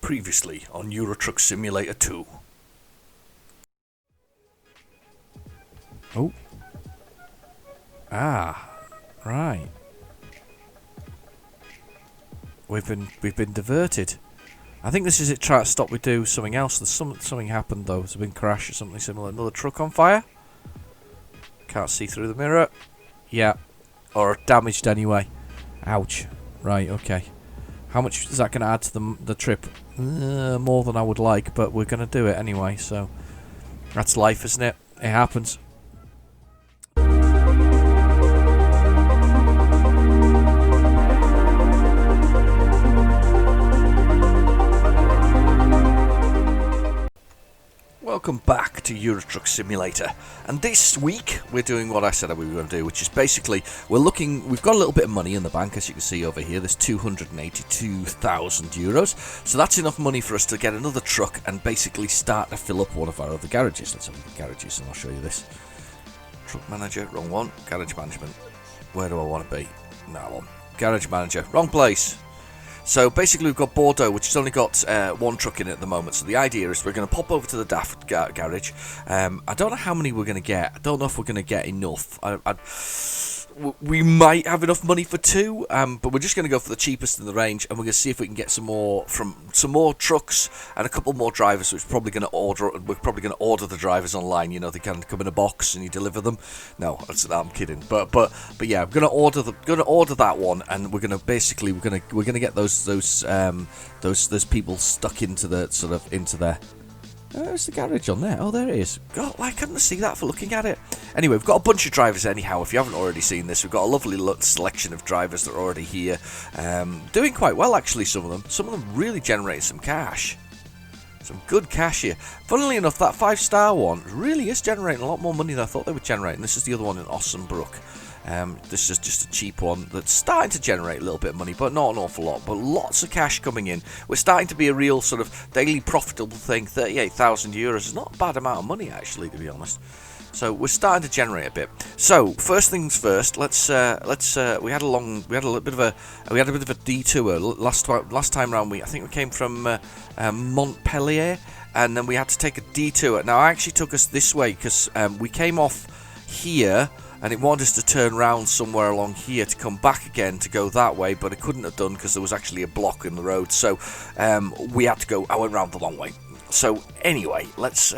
Previously on Euro Truck Simulator 2. Oh. Ah. Right. We've been diverted. I think this is it trying to stop we do something else. There's something happened though. There's been a crash or something similar. Another truck on fire. Can't see through the mirror. Yeah. Or damaged anyway. Ouch. Right, okay. How much is that going to add to the trip? More than I would like, but we're going to do it anyway, so... That's life, isn't it? It happens. Welcome back to Euro Truck Simulator, and this week we're doing what I said we were going to do, which is basically we've got a little bit of money in the bank, as you can see over here. There's 282,000 euros, so that's enough money for us to get another truck and basically start to fill up one of our other garages. Let's have a look at garages and I'll show you this. Truck manager, wrong one. Garage management, where do I want to be? That one. Garage manager, wrong place. So basically we've got Bordeaux, which has only got one truck in it at the moment. So the idea is we're going to pop over to the Daft garage. I don't know how many we're going to get. I don't know if we're going to get enough. We might have enough money for two, but we're just going to go for the cheapest in the range, and we're going to see if we can get some more trucks and a couple more drivers. Which we're probably going to order the drivers online. You know, they can come in a box and you deliver them. No, I'm kidding. But yeah, I'm going to order that one, and we're going to get those people stuck into there. There's the garage on there. Oh, there it is. God, why couldn't I see that for looking at it? Anyway, we've got a bunch of drivers anyhow. If you haven't already seen this, we've got a lovely selection of drivers that are already here. Doing quite well, actually, some of them. Some of them really generating some cash. Some good cash here. Funnily enough, that 5-star one really is generating a lot more money than I thought they would generate. And this is the other one in Ossenbrook. This is just a cheap one that's starting to generate a little bit of money, but not an awful lot, but lots of cash coming in. We're starting to be a real sort of daily profitable thing. 38,000 euros is not a bad amount of money, actually, to be honest. So we're starting to generate a bit. So first things first, we had a bit of a detour last time round. I think we came from Montpellier, and then we had to take a detour. Now I actually took us this way because we came off here. And it wanted us to turn around somewhere along here to come back again to go that way, but it couldn't have done because there was actually a block in the road. So we had to go. I went round the long way. So anyway, let's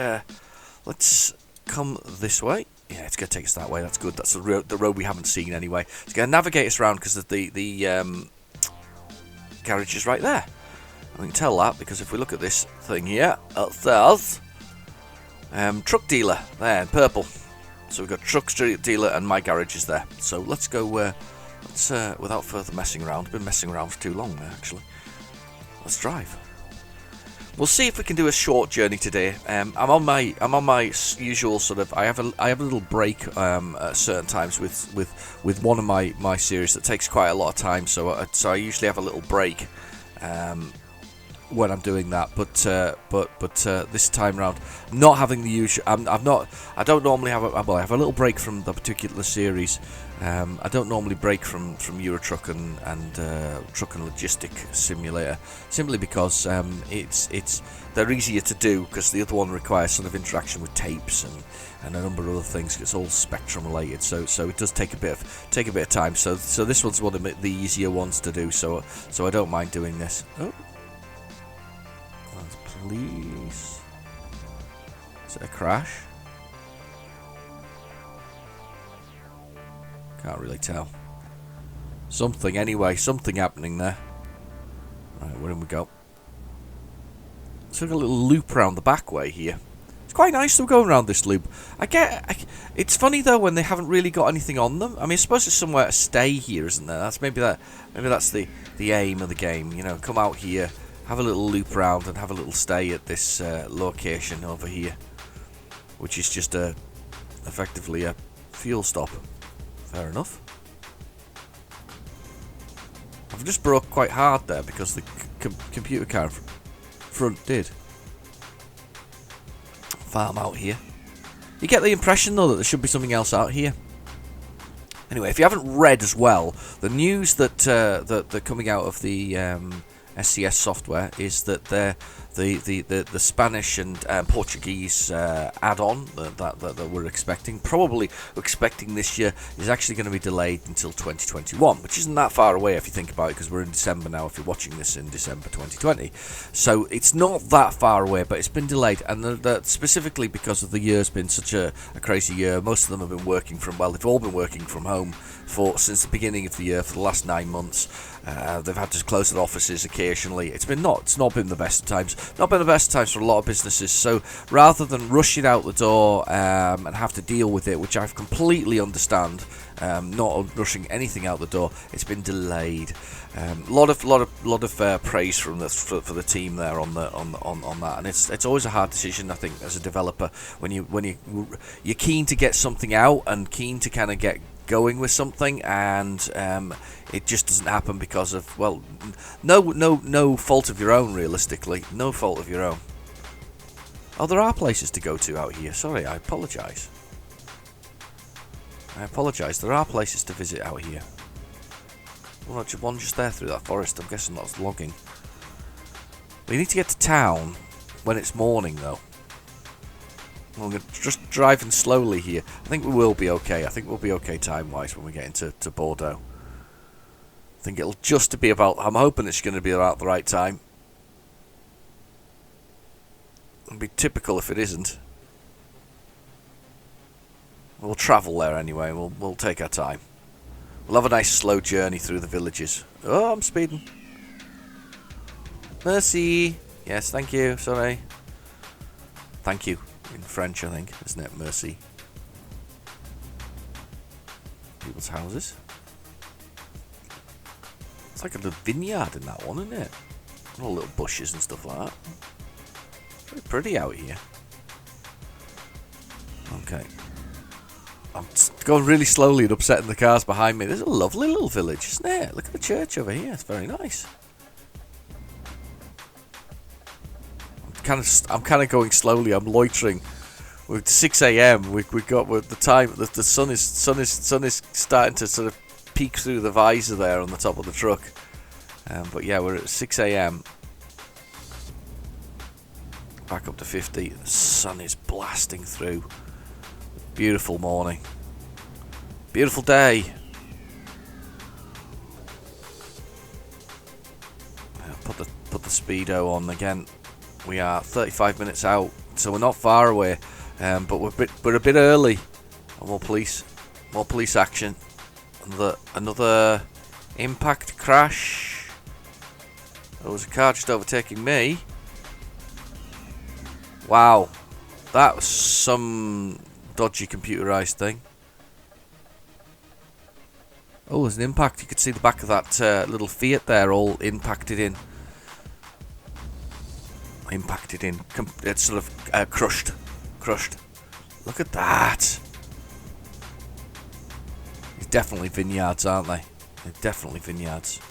come this way. Yeah, it's going to take us that way. That's good. That's the road we haven't seen anyway. It's going to navigate us around because the garage is right there. And we can tell that because if we look at this thing here, it says truck dealer there in purple. So we've got truck dealer and my garage is there. So let's go, without further messing around. I've been messing around for too long now, actually. Let's drive. We'll see if we can do a short journey today. I'm on my usual sort of. I have a little break at certain times with one of my series that takes quite a lot of time. So I usually have a little break. When I'm doing that, but this time round, not having the usual. I don't normally have I have a little break from the particular series. I don't normally break from Euro Truck and Truck and Logistic Simulator simply because they're easier to do because the other one requires sort of interaction with tapes and a number of other things. It's all Spectrum related, so it does take a bit of time. So this one's one of the easier ones to do. So I don't mind doing this. Oh. Please. Is it a crash? Can't really tell. Something happening there. Right, where do we go? So we've got a little loop around the back way here. It's quite nice to go around this loop. It's funny though when they haven't really got anything on them. I mean, I suppose there's somewhere to stay here, isn't there? Maybe that's the aim of the game. You know, come out here. Have a little loop around and have a little stay at this location over here, which is just effectively a fuel stop. Fair enough. I've just broke quite hard there because the computer car front did. Farm out here. You get the impression though that there should be something else out here. Anyway, if you haven't read as well, the news that coming out of the SCS Software, is that the Spanish and Portuguese add-on that we're expecting, probably expecting this year, is actually going to be delayed until 2021, which isn't that far away if you think about it, because we're in December now, if you're watching this in December 2020. So it's not that far away, but it's been delayed, and specifically because of the year's been such a crazy year. Most of them have been working from, well, they've all been working from home since the beginning of the year for the last 9 months. They've had to close their offices occasionally. It's not been the best of times. Not been the best of times for a lot of businesses. So rather than rush it out the door and have to deal with it, which I completely understand, not rushing anything out the door, it's been delayed. Lot of praise from for the team there on that, and it's always a hard decision, I think, as a developer, when you're keen to get something out and keen to kind of get going with something, and it just doesn't happen because of, well, no fault of your own, realistically, no fault of your own. Oh, there are places to go to out here. Sorry, I apologise. There are places to visit out here. Well, one just there through that forest. I'm guessing that's logging. We need to get to town when it's morning, though. We're just driving slowly here. I think we will be okay. I think we'll be okay time-wise when we get into Bordeaux. I think it'll just be about... I'm hoping it's going to be about the right time. It'll be typical if it isn't. We'll travel there anyway. We'll take our time. We'll have a nice slow journey through the villages. Oh, I'm speeding. Merci. Yes, thank you. Sorry. Thank you. In French, I think, isn't it? Merci. People's houses. It's like a little vineyard in that one, isn't it? All little bushes and stuff like that. Very pretty out here. Okay. I'm going really slowly and upsetting the cars behind me. There's a lovely little village, isn't it? Look at the church over here. It's very nice. I'm kind of going slowly. I'm loitering. With 6 a.m. we got with the time. The sun is starting to sort of peek through the visor there on the top of the truck. But yeah, we're at 6 a.m. Back up to 50. The sun is blasting through. Beautiful morning. Beautiful day. Put the speedo on again. We are 35 minutes out, so we're not far away, but we're a bit early. More police action. Another impact crash. There was a car just overtaking me. Wow, that was some dodgy computerized thing. Oh, there's an impact. You could see the back of that little Fiat there, all impacted in. It's sort of crushed. Look at that. It's definitely vineyards, aren't they? They're definitely vineyards.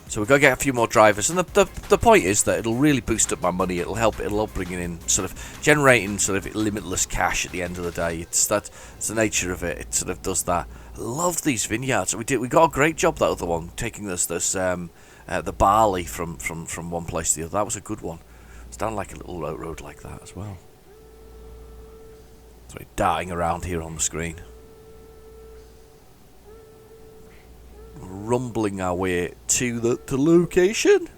So we've got to get a few more drivers, and the point is that it'll really boost up my money. It'll help bringing in, sort of generating sort of limitless cash at the end of the day. It's the nature of it. It sort of does that. I love these vineyards. We got a great job, that other one, taking this the barley from one place to the other. That was a good one. It's down like a little road like that as well. Sorry, darting around here on the screen. Rumbling our way to the location.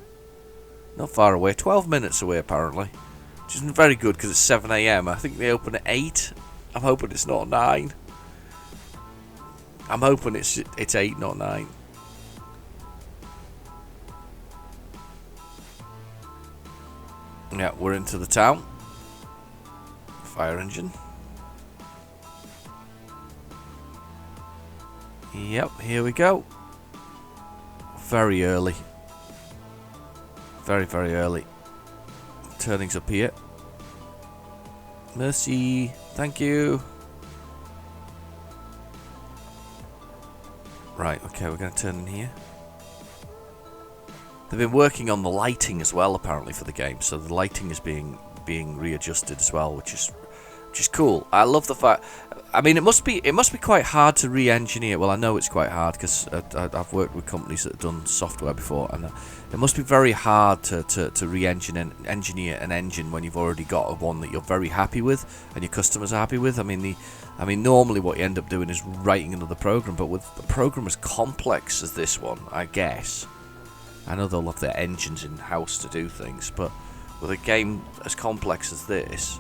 Not far away, 12 minutes away apparently. Which isn't very good because it's 7 a.m. I think they open at 8. I'm hoping it's not 9. I'm hoping it's 8, not 9. Yeah, we're into the town. Fire engine. Yep, here we go. Very early. Very, very early. Turnings up here. Merci. Thank you. Right, okay, we're going to turn in here. They've been working on the lighting as well, apparently, for the game. So the lighting is being readjusted as well, which is which is cool. I love the fact. I mean, it must be quite hard to re-engineer. Well, I know it's quite hard because I've worked with companies that have done software before, and it must be very hard to re-engineer an engine when you've already got one that you're very happy with and your customers are happy with. I mean, normally what you end up doing is writing another program, but with a program as complex as this one, I guess. I know they'll have their engines in house to do things, but with a game as complex as this.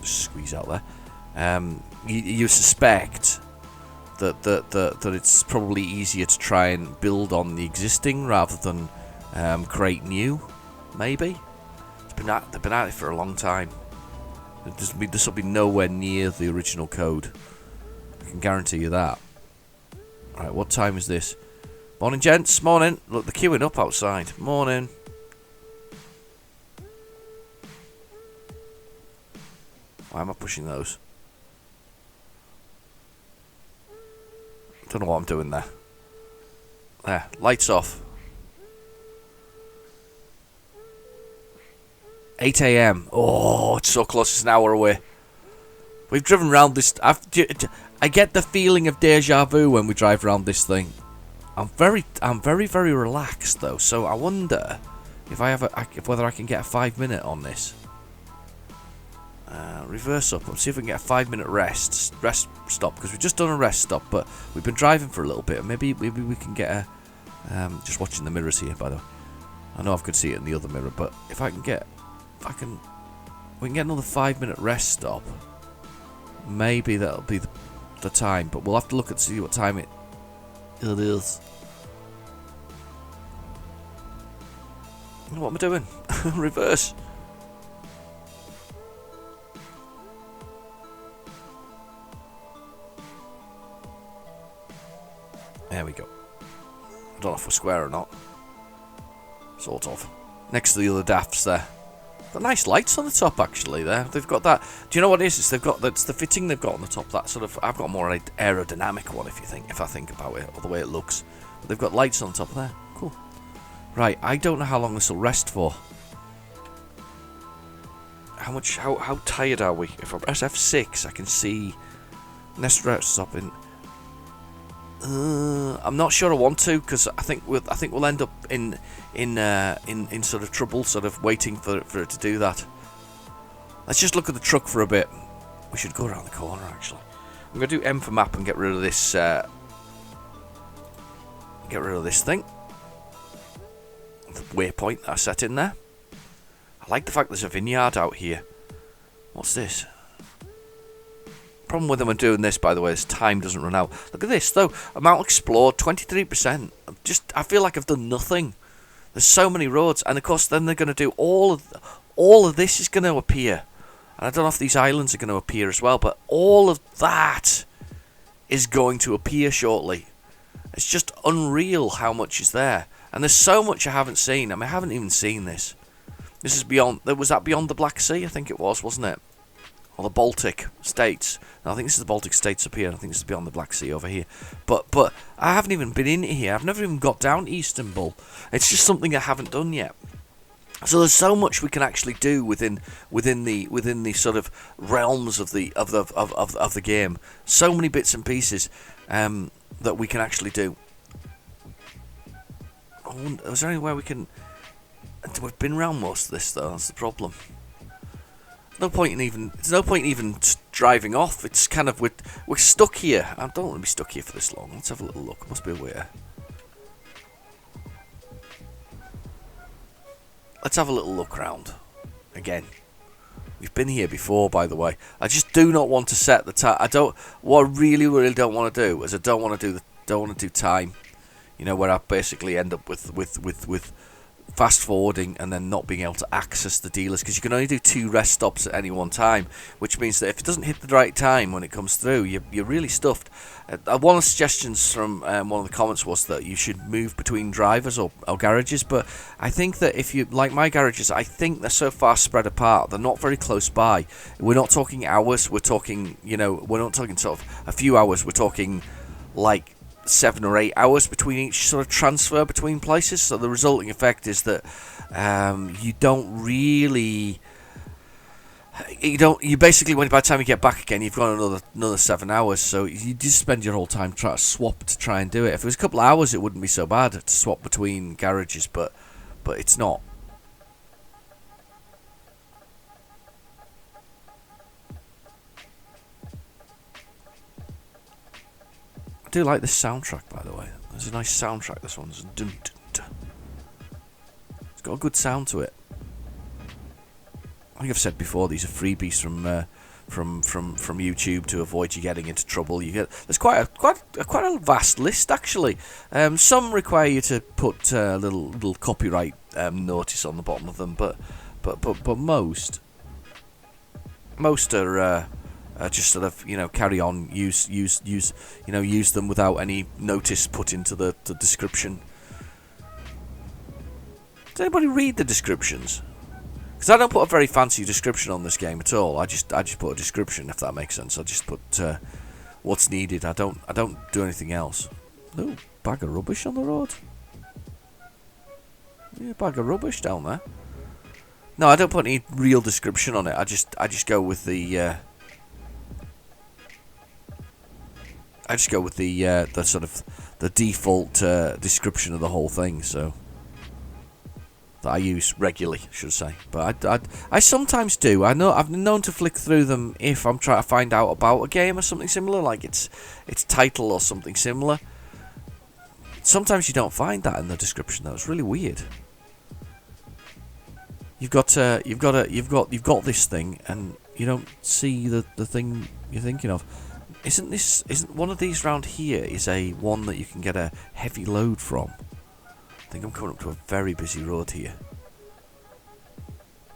Squeeze out there. You suspect that it's probably easier to try and build on the existing rather than create new. Maybe they've been at it for a long time. This will be nowhere near the original code. I can guarantee you that. Right, what time is this? Morning, gents. Morning. Look, they're queuing up outside. Morning. Why am I pushing those? Don't know what I'm doing there. There, lights off. 8 AM. Oh, it's so close. It's an hour away. We've driven around this. I get the feeling of deja vu when we drive around this thing. I'm very, very relaxed though. So I wonder if whether I can get a 5-minute on this. Reverse up. Let's see if we can get a 5-minute rest stop, because we've just done a rest stop, but we've been driving for a little bit. Maybe we can get a. Just watching the mirrors here, by the way. I know I could see it in the other mirror, but we can get another 5-minute rest stop. Maybe that'll be the time, but we'll have to look and see what time it is. What am I doing? Reverse. There we go. I don't know if we're square or not. Sort of. Next to the other DAFs there. Got nice lights on the top actually there. They've got that. Do you know what it is? It's the fitting they've got on the top. That sort of. I've got more an aerodynamic one if I think about it, or the way it looks. But they've got lights on top there. Cool. Right. I don't know how long this will rest for. How tired are we? If I press F6, I can see. Let's rest stop in. I'm not sure I want to, because I think we'll end up in sort of trouble, sort of waiting for it to do that. Let's just look at the truck for a bit. We should go around the corner actually. I'm gonna do M for map and get rid of this. Get rid of this thing. The waypoint that I set in there. I like the fact there's a vineyard out here. What's this? Problem with them when doing this, by the way, is time doesn't run out. Look at this though. Amount explored 23%. I feel like I've done nothing. There's so many roads, and of course then they're going to do all of this is going to appear. And I don't know if these islands are going to appear as well, but all of that is going to appear shortly. It's just unreal how much is there, and there's so much I haven't seen. I mean, I haven't even seen this. This is beyond. Was that beyond the Black Sea? I think it was, wasn't it? Or the Baltic states. No, I think this is the Baltic states up here. I think this is beyond the Black Sea over here. But I haven't even been in here. I've never even got down to Istanbul. It's just something I haven't done yet. So there's so much we can actually do within the sort of realms of the game. So many bits and pieces that we can actually do. Is there anywhere we can? We've been around most of this though. That's the problem. There's no point even driving off. It's kind of we're stuck here. I don't want to be stuck here for this long. Let's have a little look. Must be a way. Let's have a little look around again. We've been here before, by the way. I just do not want to set the time. What I really don't want to do is I don't want to do time. You know, where I basically end up with fast forwarding and then not being able to access the dealers, because you can only do 2 rest stops at any one time, which means that if it doesn't hit the right time when it comes through, you're really stuffed. One of the suggestions from one of the comments was that you should move between drivers or garages, but I think that if you like my garages, I think they're so far spread apart, they're not very close by. We're not talking hours, we're talking, we're not talking sort of a few hours, we're talking like 7 or 8 hours between each sort of transfer between places. So the resulting effect is that you don't really You basically, by the time you get back again, you've got another 7 hours. So you just spend your whole time trying to swap to try and do it. If it was a couple of hours, it wouldn't be so bad to swap between garages, but it's not. I do like this soundtrack, by the way. There's a nice soundtrack. This one's dun, dun, dun. It's got a good sound to it. I think I've said before, these are freebies from YouTube to avoid you getting into trouble. There's quite a vast list actually. Some require you to put a little copyright notice on the bottom of them, but most are just sort of carry on, use them without any notice put into the description. Does anybody read the descriptions? Because I don't put a very fancy description on this game at all. I just put a description, if that makes sense. I just put what's needed. I don't do anything else. No bag of rubbish on the road. Yeah, bag of rubbish down there. No, I don't put any real description on it. I just go with the the sort of the default description of the whole thing. So. That I use regularly, should I say. But I sometimes do. I know I've been known to flick through them if I'm trying to find out about a game or something similar, like its title or something similar. Sometimes you don't find that in the description though. It's really weird. You've got this thing and you don't see the thing you're thinking of. Isn't one of these round here is a one that you can get a heavy load from? I think I'm coming up to a very busy road here.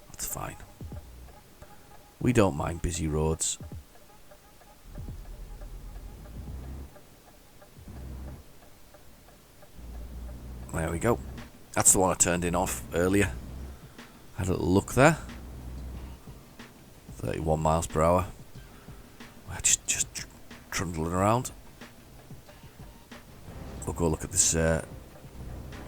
That's fine. We don't mind busy roads. There we go. That's the one I turned in off earlier. Had a little look there. 31 miles per hour. Just trundling around. We'll go look at this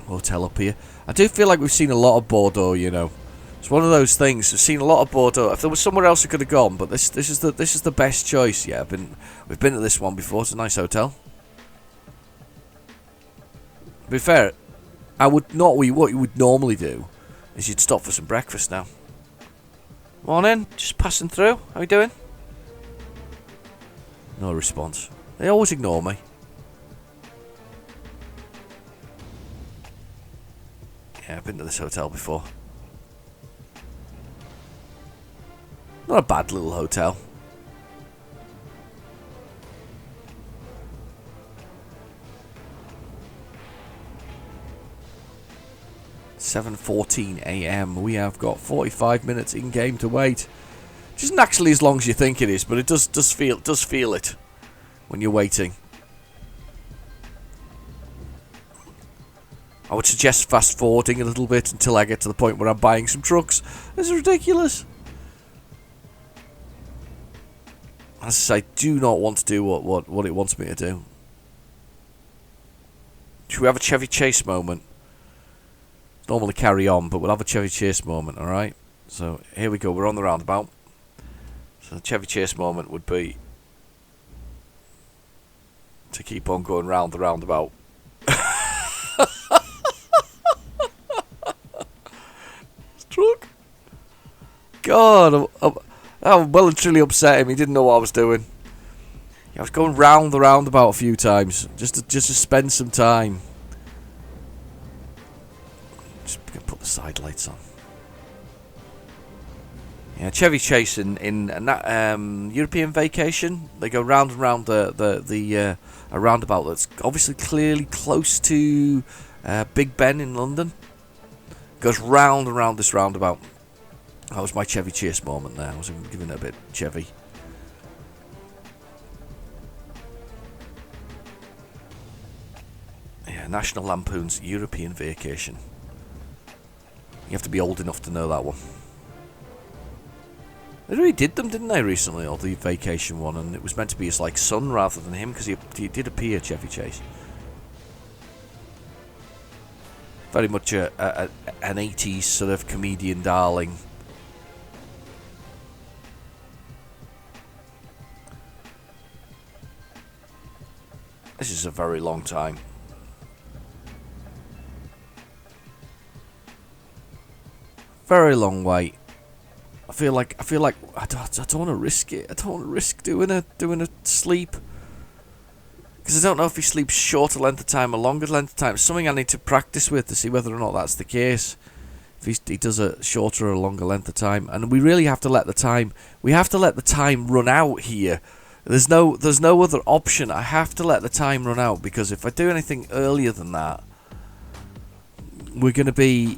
hotel up here. I do feel like we've seen a lot of Bordeaux, It's one of those things. We've seen a lot of Bordeaux. If there was somewhere else we could have gone, but this is the best choice. Yeah, we've been to this one before. It's a nice hotel. To be fair, what you would normally do is you'd stop for some breakfast now. Morning, just passing through. How you doing? No response. They always ignore me. Yeah, I've been to this hotel before. Not a bad little hotel. (7:14 a.m) We have got 45 minutes in game to wait. Which isn't actually as long as you think it is, but it does feel it when you're waiting. I would suggest fast forwarding a little bit until I get to the point where I'm buying some trucks. This is ridiculous. As I say, I do not want to do what it wants me to do. Should we have a Chevy Chase moment? Normally carry on, but we'll have a Chevy Chase moment, alright? So here we go, we're on the roundabout. So the Chevy Chase moment would be to keep on going round the roundabout. Truck. God, I well and truly upset him. He didn't know what I was doing. Yeah, I was going round the roundabout a few times just to spend some time. Just gonna put the side lights on. Yeah, Chevy Chase in European Vacation. They go round and round a roundabout that's obviously clearly close to Big Ben in London. Goes round and round this roundabout. That was my Chevy Chase moment there. I was giving it a bit Chevy. Yeah, National Lampoon's European Vacation. You have to be old enough to know that one. They really did them, didn't they, recently, or the Vacation one, and it was meant to be his like son rather than him, because he did appear, Chevy Chase. Very much an 80s sort of comedian darling. This is a very long time. Very long wait. I feel like I don't want to risk it. I don't want to risk doing a sleep, because I don't know if he sleeps shorter length of time or longer length of time. It's something I need to practice with to see whether or not that's the case. If he does a shorter or longer length of time, and we really have to let the time. We have to let the time run out here. There's no other option. I have to let the time run out, because if I do anything earlier than that, we're gonna be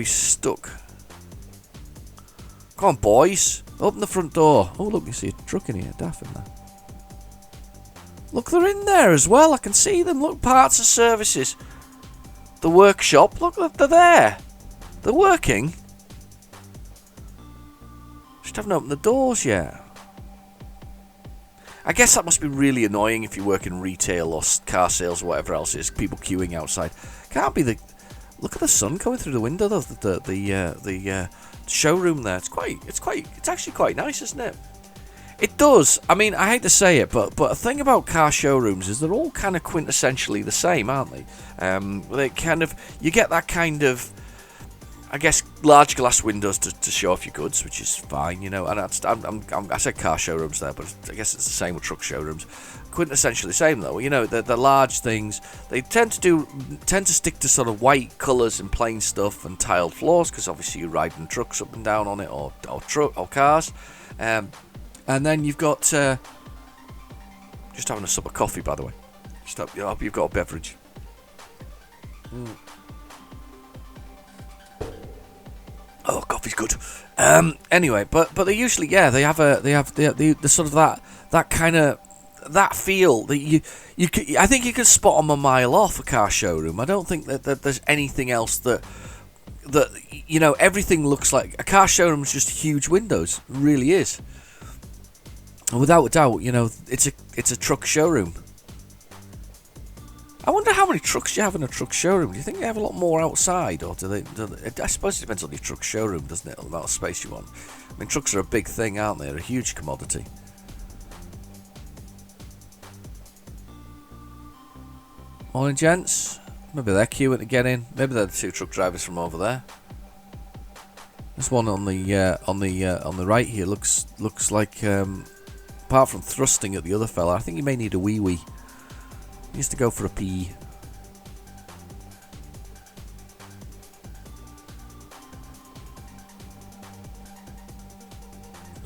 stuck. Come on, boys. Open the front door. Oh, look, you see a truck in here. Daft in there. Look, they're in there as well. I can see them. Look, parts and services. The workshop. Look, they're there. They're working. Just haven't opened the doors yet. I guess that must be really annoying if you work in retail or car sales or whatever else it is. People queuing outside. Can't be the... Look at the sun coming through the window though. The showroom there. It's actually quite nice, isn't it? It does. I mean, I hate to say it, but a thing about car showrooms is they're all kind of quintessentially the same, aren't they? They kind of, you get that kind of, I guess, large glass windows to show off your goods, which is fine, you know. And I said car showrooms there, but I guess it's the same with truck showrooms. Quintessentially the same though, you know. The large things, they tend to stick to sort of white colours and plain stuff and tiled floors, because obviously you're riding trucks up and down on it, or cars. And then you've got just having a sup of coffee, by the way. I hope you've got a beverage. Oh, coffee's good. Anyway, but they usually, yeah, they have the sort of that kind of that feel that I think you can spot them a mile off a car showroom. I don't think that there's anything else that you know, everything looks like a car showroom is just huge windows. It really is. And without a doubt, you know, it's a truck showroom. I wonder how many trucks you have in a truck showroom. Do you think they have a lot more outside, or do they? I suppose it depends on your truck showroom, doesn't it? The amount of space you want. I mean, trucks are a big thing, aren't they? They're a huge commodity. Morning, gents. Maybe they're queuing to get in. Maybe they're the two truck drivers from over there. This one on the right here looks like. Apart from thrusting at the other fella, I think he may need a wee-wee. He needs to go for a pee.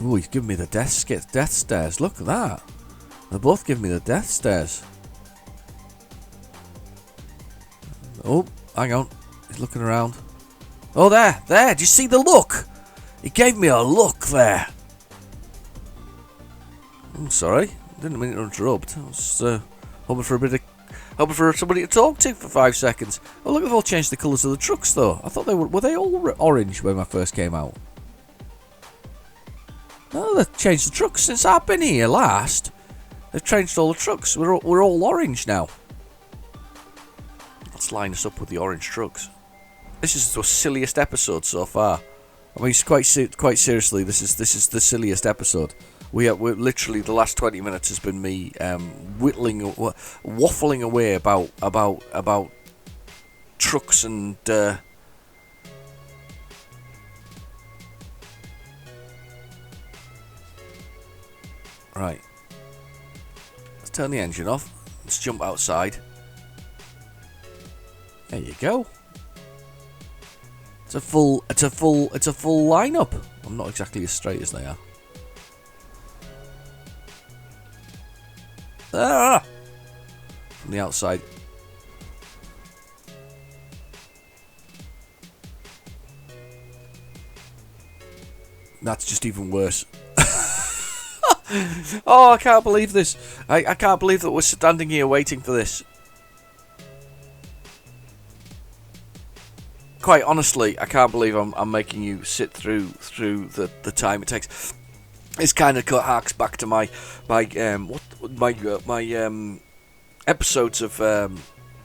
Ooh, he's giving me the death stares. Look at that. They're both giving me the death stares. Oh, hang on. He's looking around. Oh, there. Do you see the look? He gave me a look there. I'm sorry, didn't mean to interrupt. I was hoping for somebody to talk to for 5 seconds. Oh, look, they've all changed the colours of the trucks, though. I thought were they all orange when I first came out? No, they've changed the trucks since I've been here last. They've changed all the trucks. We're all orange now. Let's line us up with the orange trucks. This is the silliest episode so far. I mean, quite seriously, this is the silliest episode. We're literally, the last 20 minutes has been me waffling away about trucks and right. Let's turn the engine off. Let's jump outside. There you go. It's a full lineup. I'm not exactly as straight as they are. From the outside. That's just even worse. Oh, I can't believe this. I can't believe that we're standing here waiting for this. Quite honestly, I can't believe I'm making you sit through the time it takes. This kind of harks back to my episodes of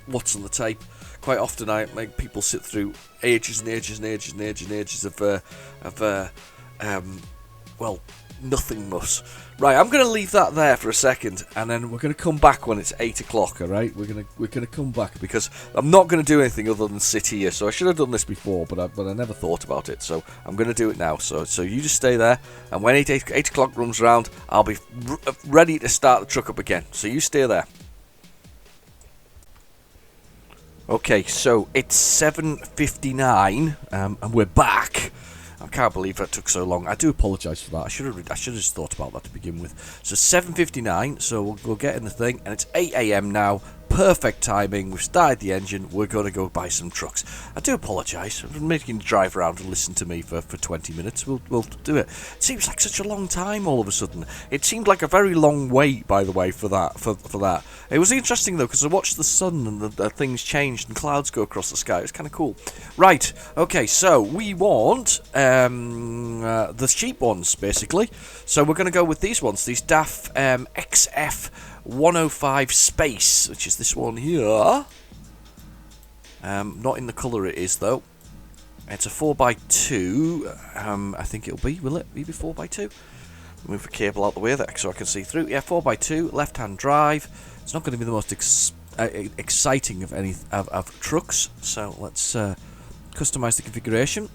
What's on the Tape. Quite often I make people sit through ages and ages and ages and ages and ages of nothingness. Right, I'm going to leave that there for a second, and then we're going to come back when it's 8 o'clock, alright? We're gonna come back, because I'm not going to do anything other than sit here. So I should have done this before, but I never thought about it, so I'm going to do it now. So you just stay there, and when 8 o'clock comes round, I'll be ready to start the truck up again. So you stay there. Okay, so it's 7:59, and we're back. I can't believe that took so long. I do apologise for that. I should have just thought about that to begin with. So 7:59. So we'll get in the thing, and it's 8 a.m. now. Perfect timing. We've started the engine. We're going to go buy some trucks. I do apologise. I'm making you drive around and listen to me for 20 minutes. We'll do it. It seems like such a long time all of a sudden. It seemed like a very long wait, by the way, for that. For that. It was interesting though, because I watched the sun and the things changed and clouds go across the sky. It was kind of cool. Right. Okay. So we want the cheap ones basically. So we're going to go with these ones. These DAF XF 105 Space, which is this one here. Not in the colour it is though. It's a 4x2. I think it'll be. Will it be 4x2? Move the cable out the way there so I can see through. Yeah, 4x2, left-hand drive. It's not going to be the most exciting of any of trucks. So let's customise the configuration.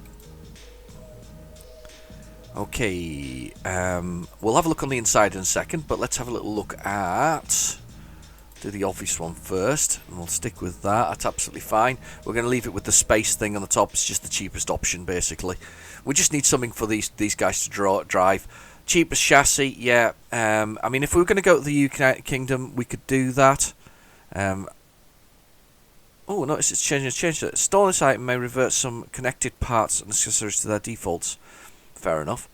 Okay, we'll have a look on the inside in a second, but let's have a little look at... Do the obvious one first, and we'll stick with that. That's absolutely fine. We're going to leave it with the space thing on the top. It's just the cheapest option, basically. We just need something for these guys to drive. Cheapest chassis, yeah. I mean, if we were going to go to the United Kingdom, we could do that. Oh, notice it's changed it. Store this item may revert some connected parts and accessories to their defaults. Fair enough.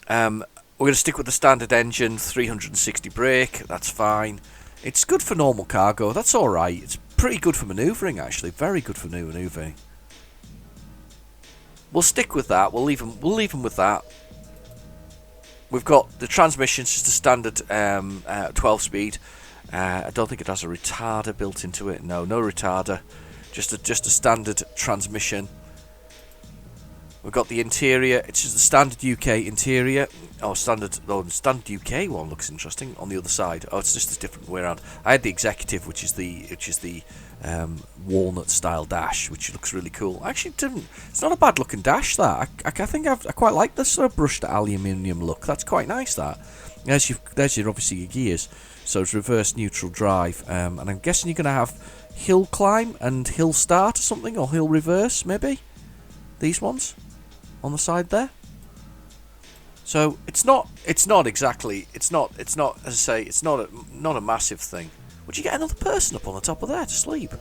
We're going to stick with the standard engine, 360 brake, that's fine. It's good for normal cargo, that's alright. It's pretty good for manoeuvring actually, very good for manoeuvring. We'll stick with that, we'll leave them with that. We've got the transmission's just a standard 12-speed. I don't think it has a retarder built into it, no retarder. Just a standard transmission. We've got the interior. It's just the standard UK interior. Oh, standard UK one looks interesting on the other side. Oh, it's just a different way around. I had the executive, which is the walnut style dash, which looks really cool. Actually, it's not a bad looking dash. That I think I quite like this sort of brushed aluminium look. That's quite nice. That there's your obviously your gears. So it's reverse neutral drive, and I'm guessing you're going to have hill climb and hill start or something, or hill reverse maybe. These ones on the side there. So it's not exactly as I say, it's not a massive thing. Would you get another person up on the top of there to sleep? I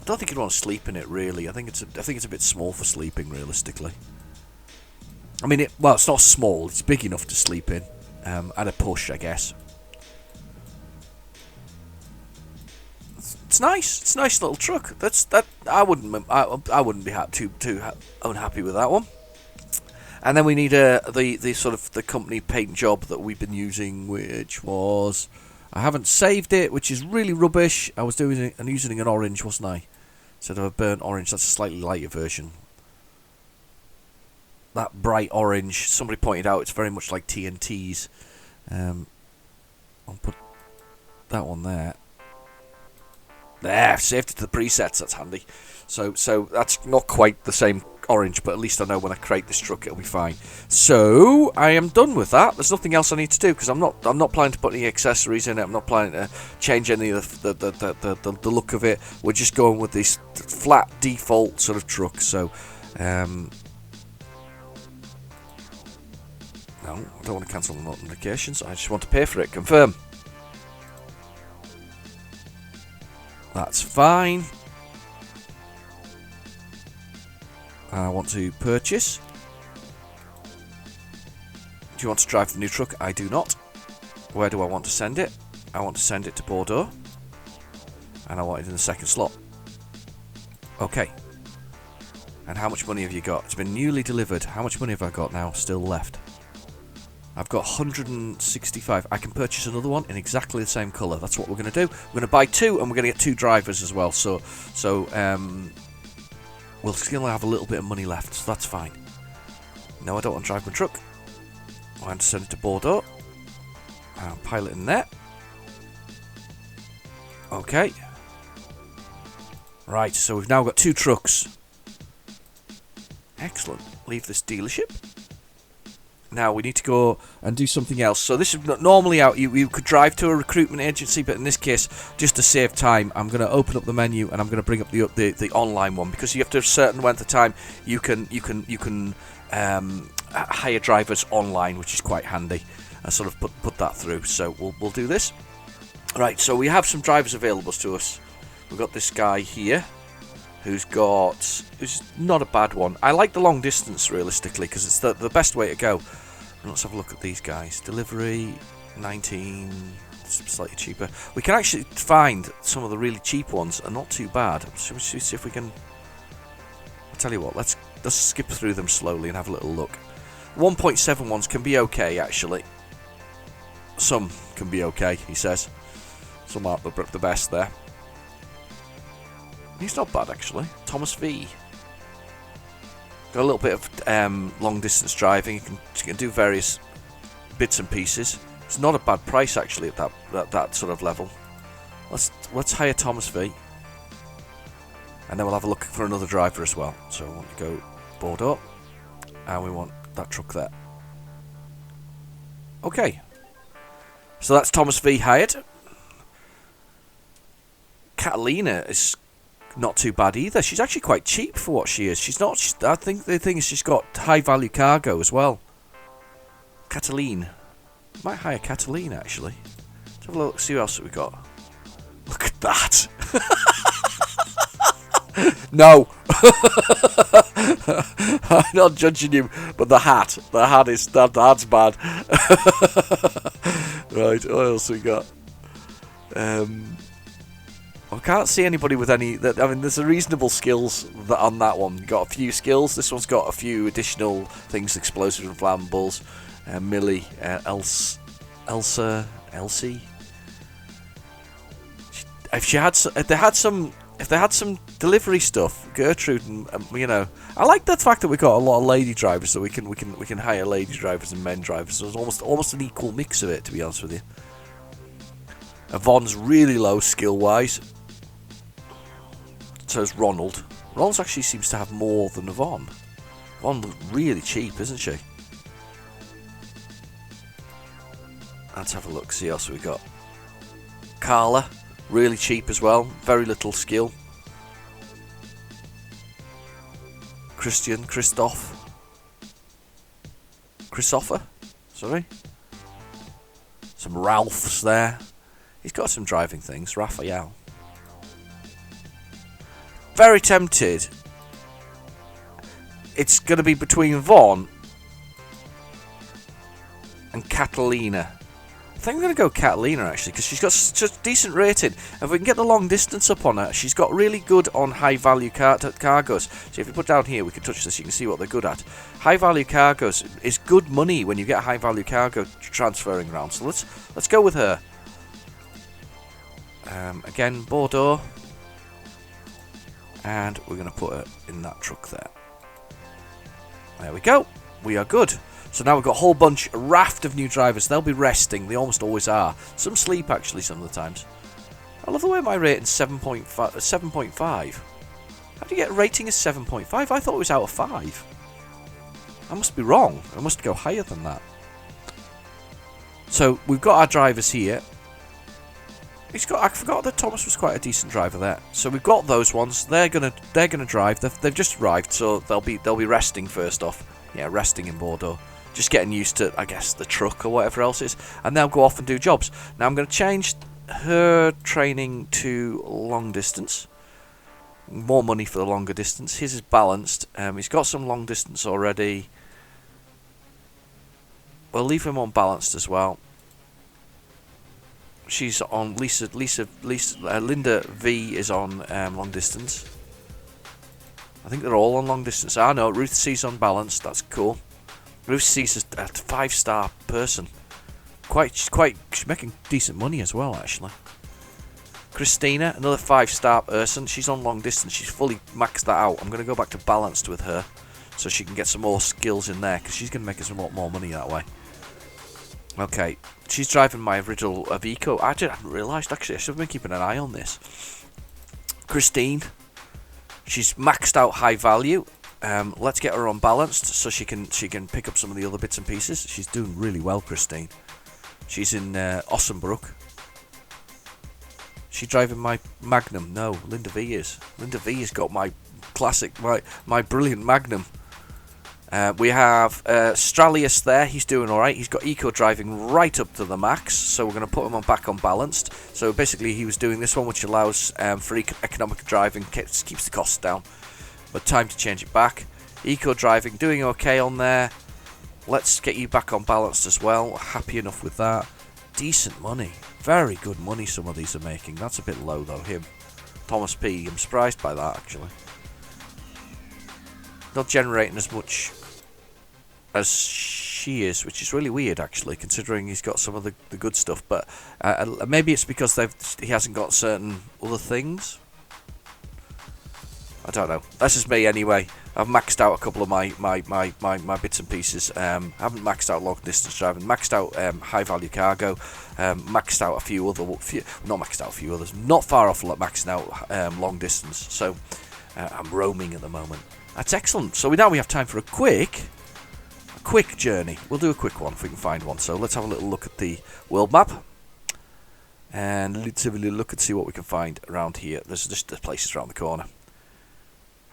don't think you'd want to sleep in it really. I think it's a bit small for sleeping realistically. I mean it's not small, it's big enough to sleep in. At a push, I guess. It's nice. It's a nice little truck. I wouldn't be too unhappy with that one. And then we need the sort of the company paint job that we've been using, which was I haven't saved it, which is really rubbish. I was using an orange, wasn't I? Instead of a burnt orange. That's a slightly lighter version. That bright orange. Somebody pointed out it's very much like TNT's. I'll put that one there. There, saved it to the presets, that's handy. So that's not quite the same orange, but at least I know when I create this truck it'll be fine. So I am done with that. There's nothing else I need to do because I'm not planning to put any accessories in it. I'm not planning to change any of the look of it. We're just going with this flat default sort of truck. So no, I don't want to cancel the notifications. I just want to pay for it. Confirm. That's fine. I want to purchase. Do you want to drive the new truck? I do not. Where do I want to send it? I want to send it to Bordeaux. And I want it in the second slot. Okay. And how much money have you got? It's been newly delivered. How much money have I got now still left? I've got 165. I can purchase another one in exactly the same colour. That's what we're going to do. We're going to buy two, and we're going to get two drivers as well. So we'll still have a little bit of money left, so that's fine. No, I don't want to drive my truck. I'm going to send it to Bordeaux. I'll pilot in there. Okay. Right, so we've now got 2 trucks. Excellent. Leave this dealership. Now we need to go and do something else. So this is normally out. You could drive to a recruitment agency, but in this case, just to save time, I'm going to open up the menu and I'm going to bring up the online one, because you have to have a certain length of time. You can hire drivers online, which is quite handy. I sort of put that through. So we'll do this. Right. So we have some drivers available to us. We've got this guy here, who's not a bad one. I like the long distance realistically, because it's the best way to go. Let's have a look at these guys. Delivery 19, slightly cheaper. We can actually find some of the really cheap ones are not too bad. Should we see if we can? I'll tell you what. Let's skip through them slowly and have a little look. 1.7 ones can be okay actually. Some can be okay, he says. Some aren't the best there. He's not bad actually. Thomas V. Got a little bit of long distance driving. You can do various bits and pieces. It's not a bad price actually at that sort of level. Let's hire Thomas V. And then we'll have a look for another driver as well. So we want to go Bordeaux, and we want that truck there. Okay. So that's Thomas V hired. Catalina is not too bad either. She's actually quite cheap for what she is. I think the thing is she's got high value cargo as well. Cataline. Might hire Cataline actually. Let's have a look, see what else we got. Look at that. No. I'm not judging you, but the hat's bad. Right, what else we got? I can't see anybody with any. I mean, there's a reasonable skills on that one. Got a few skills. This one's got a few additional things: explosives and flammables. Millie, Elsie. If they had some delivery stuff, Gertrude, and I like the fact that we got a lot of lady drivers, so we can hire lady drivers and men drivers. So it's almost an equal mix of it, to be honest with you. Yvonne's really low skill wise. So is Ronald. Ronald actually seems to have more than Yvonne. Yvonne looks really cheap, isn't she? Let's have a look, see what else we got. Carla, really cheap as well, very little skill. Christopher, sorry. Some Ralphs there. He's got some driving things. Raphael. Very tempted. It's going to be between Vaughn and Catalina. I think I'm going to go Catalina actually, because she's got such a decent rating. And if we can get the long distance up on her, she's got really good on high value cargoes. So if you put down here, we can touch this, you can see what they're good at. High value cargoes is good money when you get high value cargo transferring around. So let's go with her. Again, Bordeaux. And we're going to put her in that truck there. There we go. We are good. So now we've got a whole a raft of new drivers. They'll be resting. They almost always are. Some sleep, actually, some of the times. I love the way my rating's 7.5. How do you get a rating as 7.5? I thought it was out of 5. I must be wrong. I must go higher than that. So we've got our drivers here. I forgot that Thomas was quite a decent driver there. So we've got those ones. They're gonna drive. They've just arrived, so they'll be resting first off. Yeah, resting in Bordeaux. Just getting used to, I guess, the truck or whatever else it is, and they'll go off and do jobs. Now I'm going to change her training to long distance. More money for the longer distance. His is balanced. He's got some long distance already. We'll leave him on balanced as well. She's on Linda V is on long distance. I think they're all on long distance. I know Ruth C's on balanced. That's cool. Ruth C's a 5-star person. She's making decent money as well, actually. Christina, another 5-star person. She's on long distance. She's fully maxed that out. I'm going to go back to balanced with her, so she can get some more skills in there, because she's going to make us a lot more money that way. Okay, she's driving my original Iveco. I hadn't realised, actually. I should have been keeping an eye on this. Christine, she's maxed out high value. Let's get her on balanced so she can pick up some of the other bits and pieces. She's doing really well, Christine. She's in Ossenbrook. She's driving my Magnum. No, Linda V is. Linda V has got my classic, my brilliant Magnum. We have Stralius there. He's doing alright. He's got eco driving right up to the max, so we're going to put him back on balanced. So basically he was doing this one, which allows for economic driving, keeps the costs down. But time to change it back. Eco driving, doing okay on there. Let's get you back on balanced as well. Happy enough with that. Decent money. Very good money some of these are making. That's a bit low though, him. Thomas P. I'm surprised by that, actually. Not generating as much as she is, which is really weird, actually, considering he's got some of the good stuff. But maybe it's because he hasn't got certain other things. I don't know. That's just me anyway. I've maxed out a couple of my bits and pieces. Haven't maxed out long distance driving. Maxed out high value cargo. Maxed out a few other. Not maxed out a few others. Not far off maxing out long distance. So I'm roaming at the moment. That's excellent. So now we have time for a quick journey. We'll do a quick one if we can find one. So let's have a little look at the world map. And let's have a little look and see what we can find around here. There's just the places around the corner.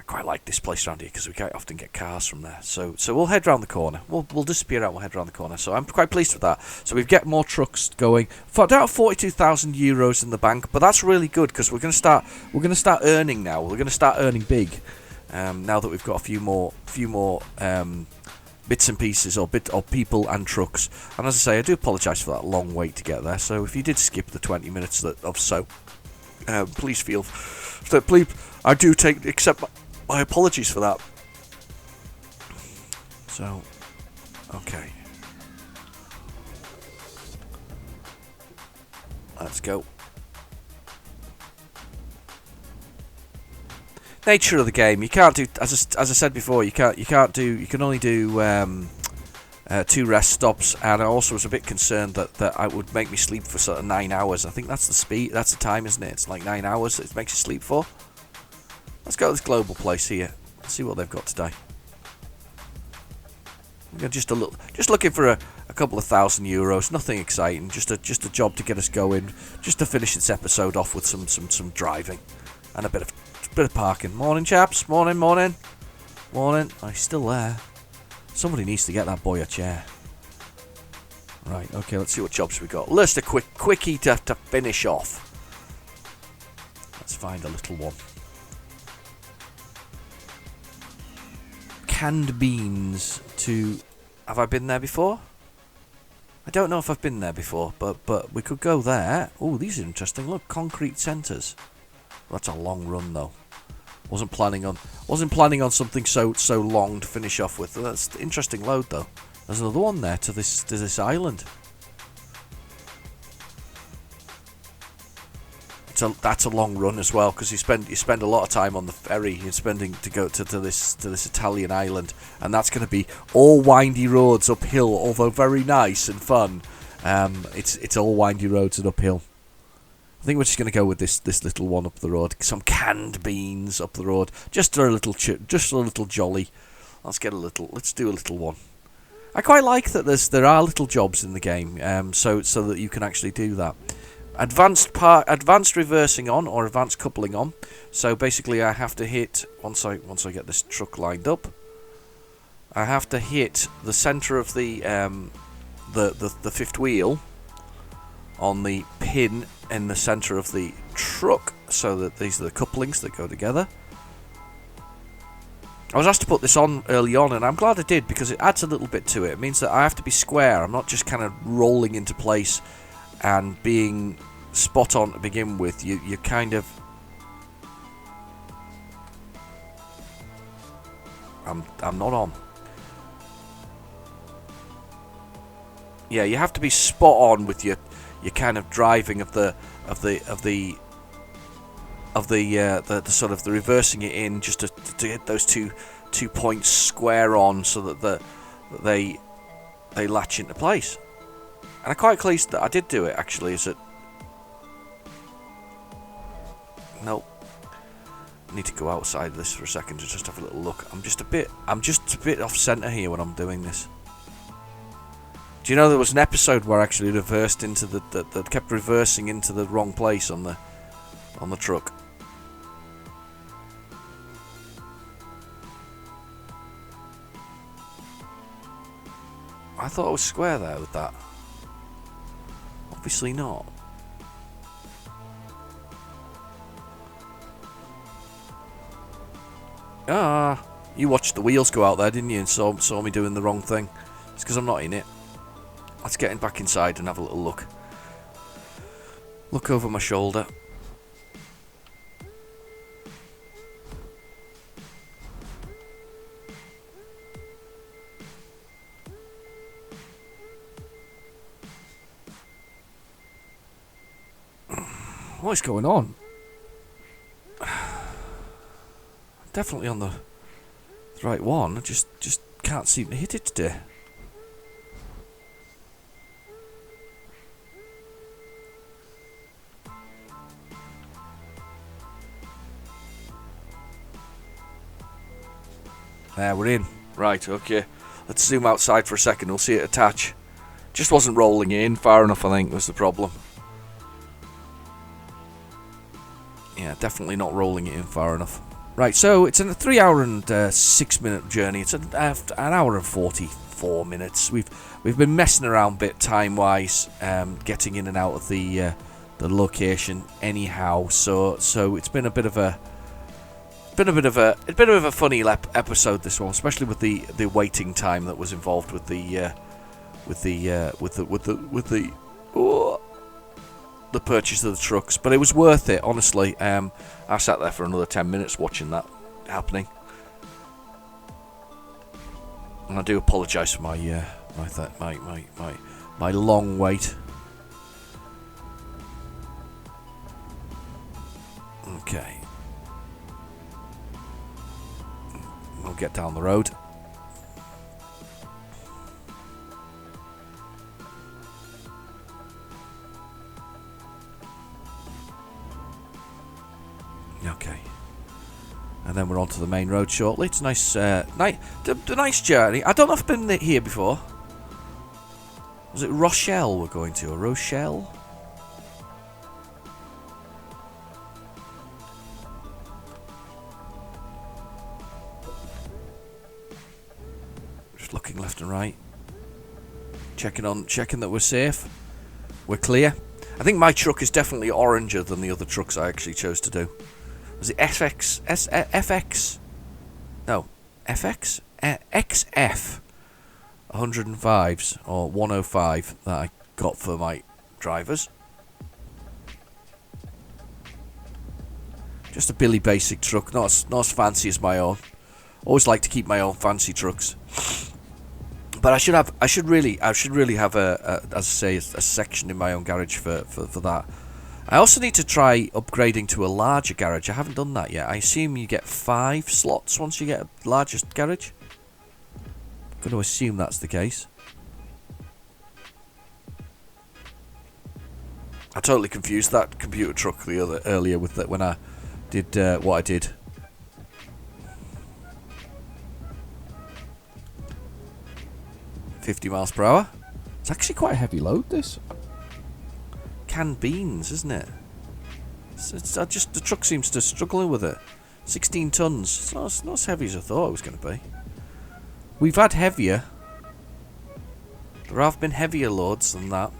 Quite like this place around here because we quite often get cars from there. So we'll head round the corner. We'll disappear out. We'll head round the corner. So I'm quite pleased with that. So we've got more trucks going. About 42,000 euros in the bank, but that's really good because we're going to start earning now. We're going to start earning big now that we've got a few more bits and pieces or people and trucks. And as I say, I do apologise for that long wait to get there. So if you did skip the 20 minutes please feel. So please, I do accept my apologies for that. So, okay. Let's go. Nature of the game. You can't do, as I said before, you can only do 2 rest stops, and I also was a bit concerned that I would make me sleep for sort of 9 hours. I think that's the time, isn't it? It's like 9 hours that it makes you sleep for. Let's go to this global place here. Let's see what they've got today. Just looking for a couple of €1,000. Nothing exciting. Just a job to get us going. Just to finish this episode off with some driving and a bit of parking. Morning, chaps. Morning. Oh, he's still there. Somebody needs to get that boy a chair. Right. Okay. Let's see what jobs we got. Just a quickie to finish off. Let's find a little one. Canned beans to... Have I been there before? I don't know if I've been there before, but we could go there. Oh, these are interesting. Look, concrete centres. Well, that's a long run though. Wasn't planning on something so long to finish off with. That's an interesting load though. There's another one there to this island. That's a long run as well because you spend a lot of time on the ferry. You're spending to go to this Italian island, and that's going to be all windy roads uphill, although very nice and fun. It's all windy roads and uphill. I think we're just going to go with this little one up the road. Some canned beans up the road, just a little jolly. Let's do a little one. I quite like that there are little jobs in the game, so that you can actually do that. Advanced reversing on or advanced coupling on. So basically, I have to hit once I get this truck lined up. I have to hit the center of the fifth wheel on the pin in the center of the truck, so that these are the couplings that go together. I was asked to put this on early on, and I'm glad I did because it adds a little bit to it. It means that I have to be square. I'm not just kind of rolling into place and being spot on to begin with. You kind of... I'm not on. Yeah, you have to be spot on with your kind of driving of the sort of the reversing it in, just to hit those two points square on, so that they latch into place. And I'm quite pleased that I did do it, actually. Is it... Nope. I need to go outside this for a second to just have a little look. I'm just a bit off centre here when I'm doing this. Do you know there was an episode where I actually reversed into that kept reversing into the wrong place on the truck? I thought I was square there with that. Obviously not. Ah, you watched the wheels go out there, didn't you? And saw me doing the wrong thing. It's because I'm not in it. Let's get back inside and have a little look. Look over my shoulder. What is going on? Definitely on the right one. I just can't seem to hit it today. There, we're in. Right, okay. Let's zoom outside for a second. We'll see it attach. Just wasn't rolling in far enough, I think, was the problem. Yeah, definitely not rolling it in far enough. Right, so it's a 3 hour and 6 minute journey. It's an hour and 44 minutes. We've been messing around a bit time wise, getting in and out of the location anyhow. So it's been a bit of a funny episode, this one, especially with the waiting time that was involved with the purchase of the trucks. But it was worth it, honestly. I sat there for another 10 minutes watching that happening, and I do apologise for my long wait. Okay. We'll get down the road. Okay. And then we're onto the main road shortly. It's a nice, nice journey. I don't know if I've been here before. Was it Rochelle we're going to, or Rochelle? Looking left and right, checking that we're safe, we're clear. I think my truck is definitely oranger than the other trucks I actually chose to do. Was it FX? No, FX? XF 105s or 105 that I got for my drivers. Just a Billy Basic truck, not as fancy as my own. Always like to keep my own fancy trucks. But I should really have as I say, a section in my own garage for that. I also need to try upgrading to a larger garage. I haven't done that yet. I assume you get 5 slots once you get a larger garage. I'm going to assume that's the case. I totally confused that computer truck earlier with that when I did what I did. $50 miles per hour. It's actually quite a heavy load, this. Canned beans, isn't it? The truck seems to struggle with it. 16 tons. It's not as heavy as I thought it was going to be. We've had heavier. There have been heavier loads than that.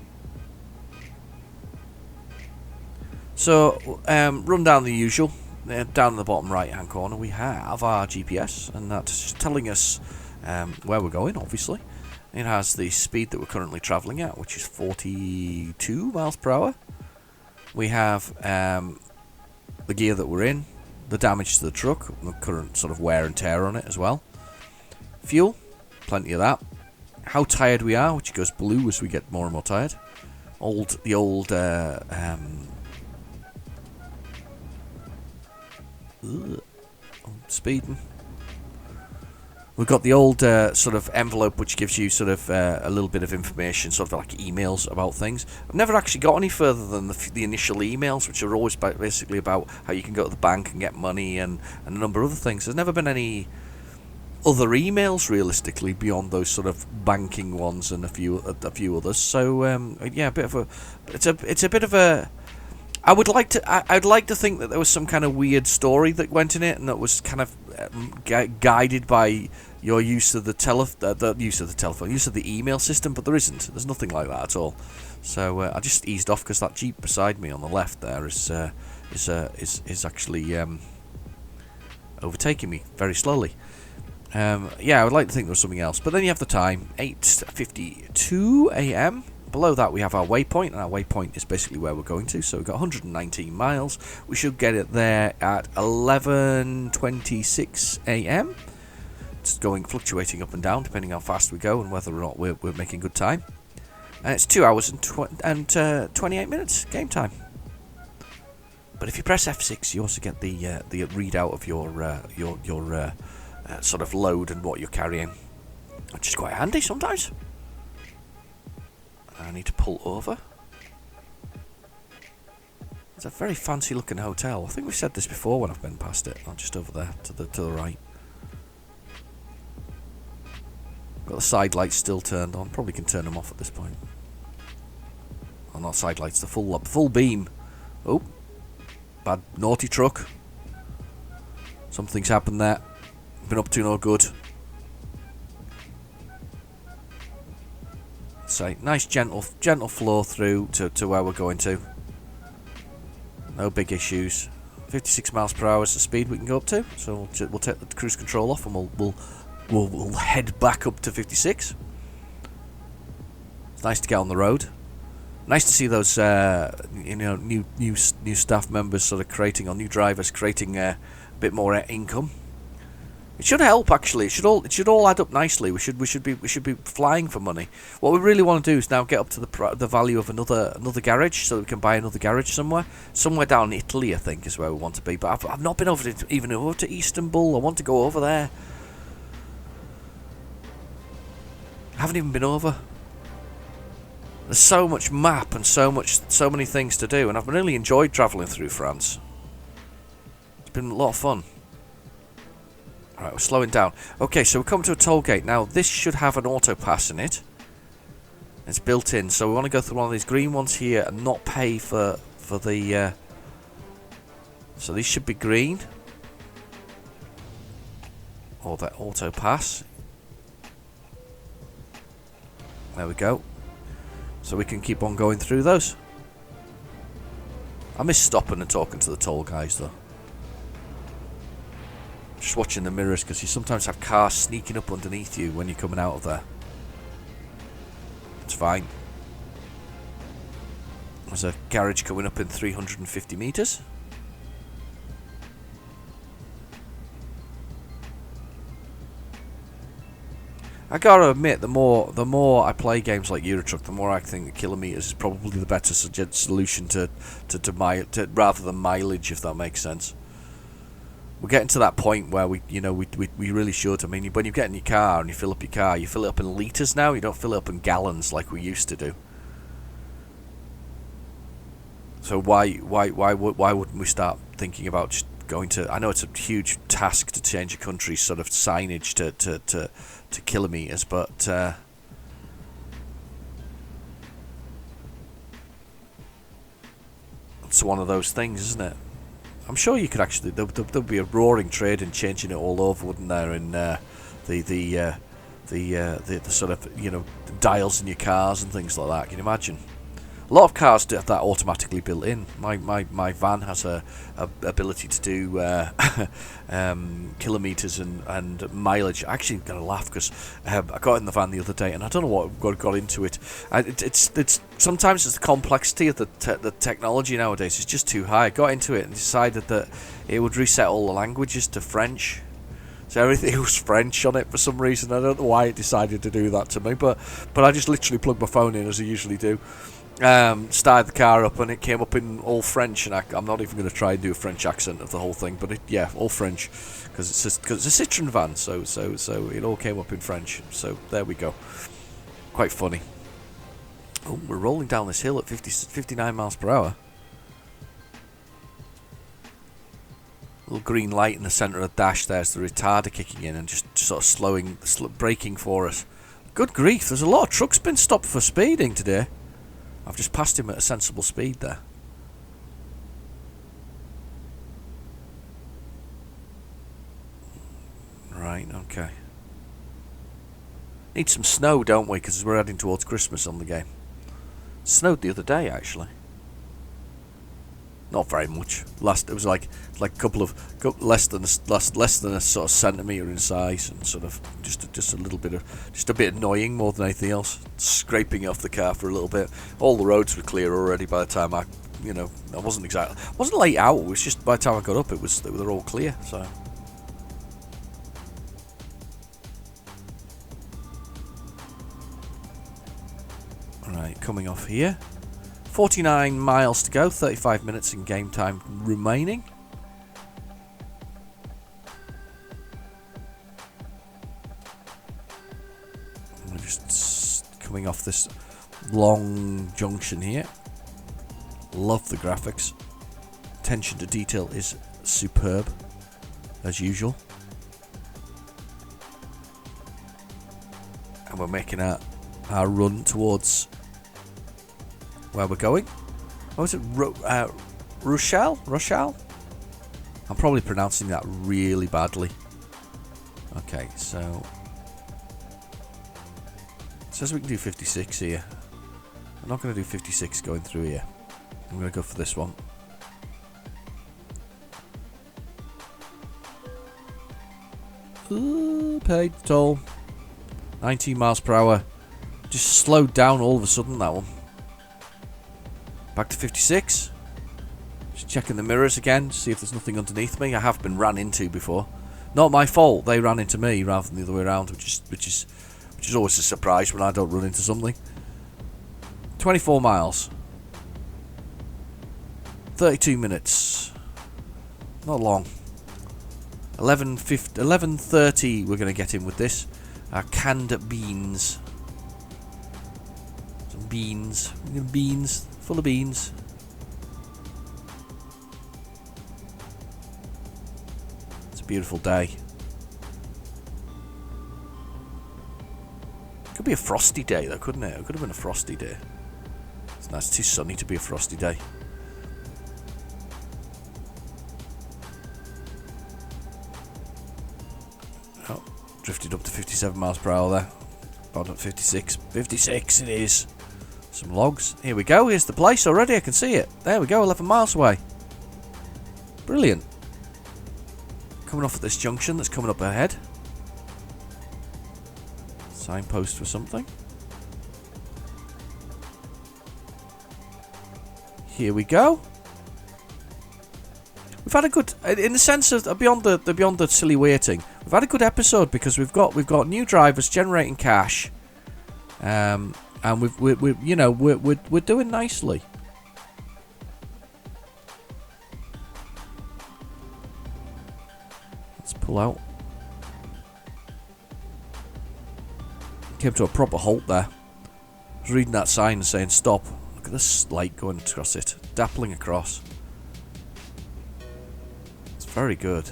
So, run down the usual. Down in the bottom right hand corner we have our GPS, and that's telling us where we're going, obviously. It has the speed that we're currently travelling at, which is 42 miles per hour. We have the gear that we're in, the damage to the truck, the current sort of wear and tear on it as well. Fuel, plenty of that. How tired we are, which goes blue as we get more and more tired. The old speeding. We've got the old sort of envelope which gives you sort of a little bit of information, sort of like emails about things. I've never actually got any further than the initial emails, which are always basically about how you can go to the bank and get money and a number of other things. There's never been any other emails realistically beyond those sort of banking ones and a few others. So yeah, it's a bit of a. I'd like to think that there was some kind of weird story that went in it, and that was kind of guided by your use of the email system, but there isn't. There's nothing like that at all. So I just eased off because that Jeep beside me on the left there is actually overtaking me very slowly. Yeah, I would like to think there was something else, but then you have the time, 8:52 a.m. Below that we have our waypoint, and our waypoint is basically where we're going to. So we've got 119 miles. We should get it there at 11:26 a.m. It's fluctuating up and down depending how fast we go and whether or not we're making good time. And it's 2 hours and 28 minutes game time. But if you press F6, you also get the readout of your sort of load and what you're carrying, which is quite handy sometimes. I need to pull over. It's a very fancy looking hotel. I think we've said this before when I've been past it. Oh, just over there to the right. Got the side lights still turned on. Probably can turn them off at this point. Oh, not side lights, the full beam. Oh, bad naughty truck. Something's happened there. Been up to no good. So nice gentle flow through to where we're going to. No big issues. 56 miles per hour is the speed we can go up to. So we'll take the cruise control off and we'll head back up to 56. It's nice to get on the road. Nice to see those new staff members sort of creating, or new drivers creating a bit more income. It should help actually. It should all add up nicely. We should be flying for money. What we really want to do is now get up to the value of another garage, so that we can buy another garage somewhere down in Italy. I think is where we want to be. But I've not been over to Istanbul. I want to go over there. I haven't even been over. There's so much map and so many things to do, and I've really enjoyed travelling through France. It's been a lot of fun. Alright, we're slowing down. Okay, so we're coming to a toll gate. Now, this should have an auto pass in it. It's built in, so we want to go through one of these green ones here and not pay for the... So these should be green. Or that auto pass. There we go. So we can keep on going through those. I miss stopping and talking to the toll guys, though. Just watching the mirrors, because you sometimes have cars sneaking up underneath you when you're coming out of there. It's fine. There's a garage coming up in 350 metres. I gotta admit, the more I play games like Euro Truck, the more I think that kilometres is probably the better solution to rather than mileage, if that makes sense. We're getting to that point where we really should. I mean, when you get in your car and you fill up your car, you fill it up in litres now. You don't fill it up in gallons like we used to do. So why wouldn't we start thinking about just going to? I know it's a huge task to change a country's sort of signage to kilometres, but it's one of those things, isn't it? I'm sure you could actually. There'll be a roaring trade in changing it all over, wouldn't there? In the sort of dials in your cars and things like that. Can you imagine? A lot of cars do have that automatically built in. My van has a ability to do kilometres and mileage. I actually got to laugh because I got in the van the other day and I don't know what got into it. It's sometimes it's the complexity of the technology nowadays. It's just too high. I got into it and decided that it would reset all the languages to French. So everything was French on it for some reason. I don't know why it decided to do that to me, but I just literally plugged my phone in as I usually do. Started the car up and it came up in all French, and I'm not even going to try and do a French accent of the whole thing, but yeah, all French, because it's a Citroen van, so it all came up in French. So there we go. Quite funny. Oh, we're rolling down this hill at 59 miles per hour. Little green light in the centre of the dash. There's the retarder kicking in and just sort of braking for us. Good grief! There's a lot of trucks been stopped for speeding today. I've just passed him at a sensible speed there. Right, okay. Need some snow, don't we? Because we're heading towards Christmas on the game. It snowed the other day, actually. Not very much. It was like a couple of less than a sort of centimetre in size, and sort of just a little bit of just a bit annoying more than anything else. Scraping off the car for a little bit. All the roads were clear already by the time I wasn't late out. It was just by the time I got up, they were all clear. So. Right, coming off here. 49 miles to go, 35 minutes in game time remaining. We're just coming off this long junction here. Love the graphics. Attention to detail is superb, as usual. And we're making our run towards where we're going. What was it? Rochelle? I'm probably pronouncing that really badly. Okay, so it says we can do 56 here. I'm not going to do 56 going through here. I'm going to go for this one. Ooh, paid toll. 19 miles per hour. Just slowed down all of a sudden, that one. Back to 56. Just checking the mirrors again, see if there's nothing underneath me. I have been ran into before. Not my fault. They ran into me rather than the other way around, which is always a surprise when I don't run into something. 24 miles. 32 minutes. Not long. 11:30 we're going to get in with this. Our canned beans. Some beans. Beans. Full of beans. It's a beautiful day. Could be a frosty day though, couldn't it? It could have been a frosty day. It's nice, too sunny to be a frosty day. Oh, drifted up to 57 miles per hour there. About at 56. 56 it is. Some logs. Here we go. Here's the place already. I can see it. There we go. 11 miles away. Brilliant. Coming off at this junction that's coming up ahead. Signpost for something. Here we go. We've had a good, in the sense of beyond the silly waiting. We've had a good episode because we've got new drivers generating cash. And we're doing nicely. Let's pull out. Came to a proper halt there. I was reading that sign saying stop. Look at this light going across it, dappling across. It's very good.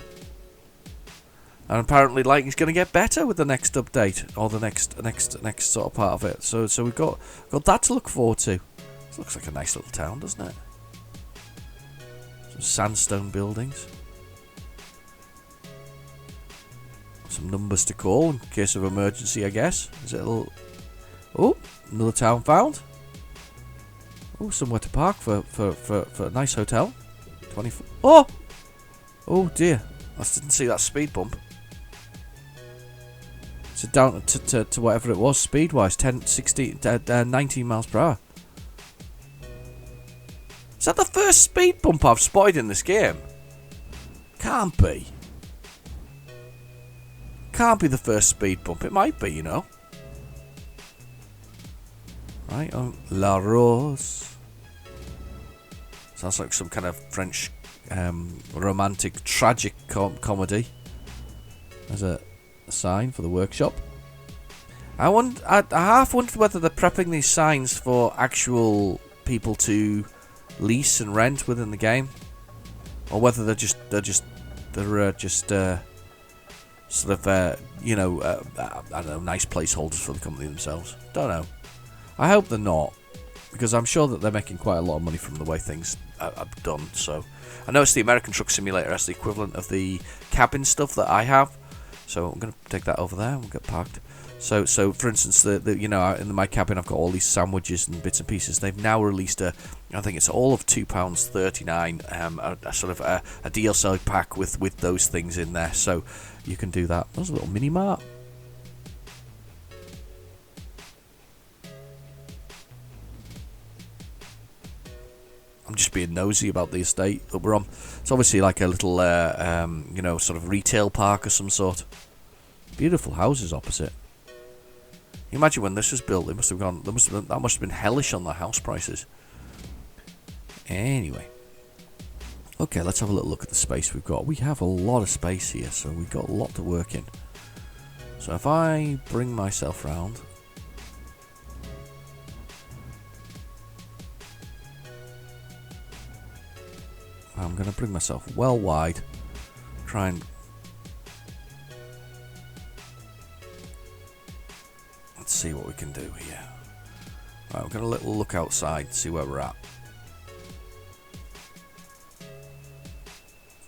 And apparently lighting's going to get better with the next update, or the next sort of part of it. So we've got that to look forward to. This looks like a nice little town, doesn't it? Some sandstone buildings. Some numbers to call in case of emergency, I guess. Is it a little... Oh, another town found. Oh, somewhere to park for a nice hotel. 24. Oh! Oh dear. I didn't see that speed bump. So down to whatever it was speed-wise, 19 miles per hour. Is that the first speed bump I've spotted in this game? Can't be. Can't be the first speed bump. It might be, you know. Right, La Rose. Sounds like some kind of French romantic, tragic comedy. There's a sign for the workshop. I half wondered whether they're prepping these signs for actual people to lease and rent within the game, or whether they're just sort of I don't know, nice placeholders for the company themselves. Don't know. I hope they're not, because I'm sure that they're making quite a lot of money from the way things are done. So I noticed the American Truck Simulator has the equivalent of the cabin stuff that I have. So I'm going to take that over there and we'll get parked. So for instance, in my cabin I've got all these sandwiches and bits and pieces. They've now released I think it's all of £2.39, a sort of a DLC pack with those things in there. So you can do that. There's a little mini mart. I'm just being nosy about the estate that we're on. It's obviously like a little, sort of retail park of some sort. Beautiful houses opposite. You imagine when this was built, that must have been hellish on the house prices. Anyway. Okay, let's have a little look at the space we've got. We have a lot of space here, so we've got a lot to work in. So if I bring myself round... I'm going to bring myself well wide. Try and... Let's see what we can do here. Right, we're going to little look outside, see where we're at.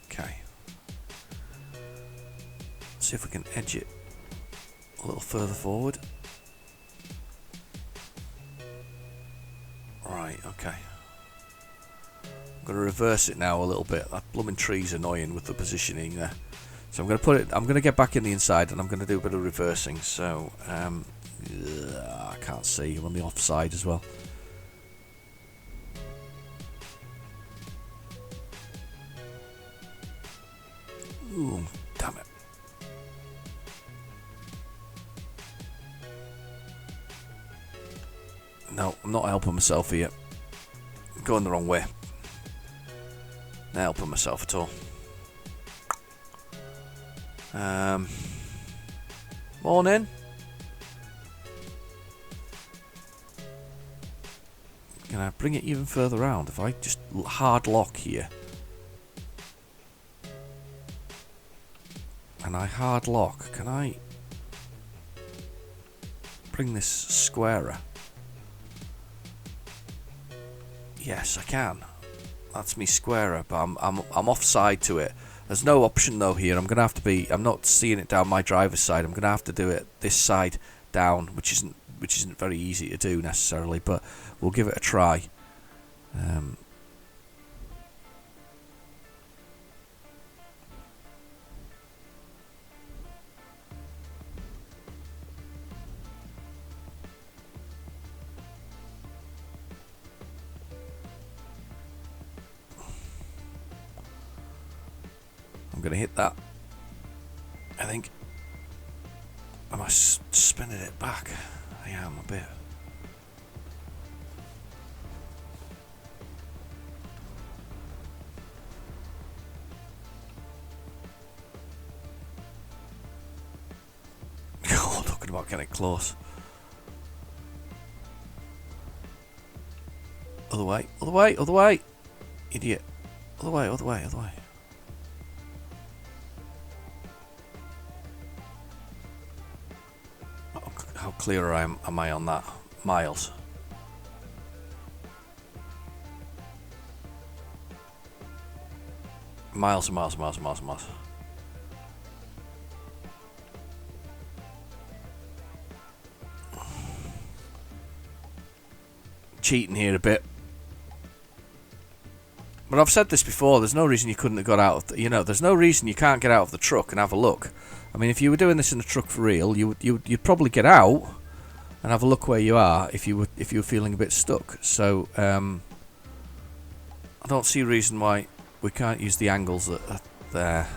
Okay. See if we can edge it a little further forward. Right, okay. I'm going to reverse it now a little bit. That blooming tree's annoying with the positioning there. So I'm going to get back in the inside and I'm going to do a bit of reversing. So, I can't see. I'm on the offside as well. Ooh, damn it. No, I'm not helping myself here. I'm going the wrong way. Not helping myself at all. Morning. Can I bring it even further around? If I just hard lock here. And I hard lock, can I bring this squarer? Yes, I can. That's me squarer, but I'm offside to it. There's no option though here. I'm not seeing it down my driver's side. I'm gonna have to do it this side down, which isn't very easy to do necessarily, but we'll give it a try. I'm going to hit that, I think. Am I spinning it back? I am a bit. Oh, talking about getting close. Other way, other way, other way. Idiot. Other way, other way, other way. How clear am I on that? Miles. Miles and miles and miles and miles and miles. Cheating here a bit. But I've said this before, there's no reason you couldn't have got out of the, there's no reason you can't get out of the truck and have a look. I mean, if you were doing this in the truck for real, you'd probably get out and have a look where you are if you were feeling a bit stuck. So I don't see a reason why we can't use the angles that are there.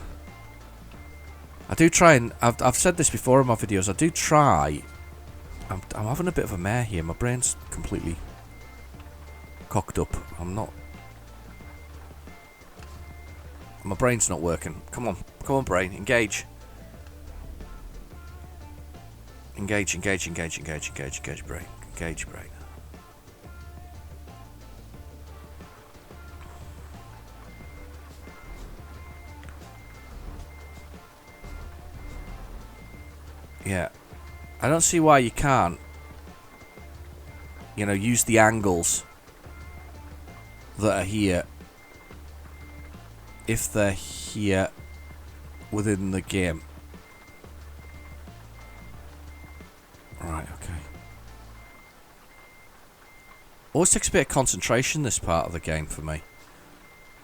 I do try and I've said this before in my videos. I do try I'm having a bit of a mare here. My brain's completely cocked up. My brain's not working. Come on, brain, engage. Engage, brain. Engage, brain. Yeah. I don't see why you can't, use the angles that are here if they're here within the game. Right, okay. Always takes a bit of concentration, this part of the game for me.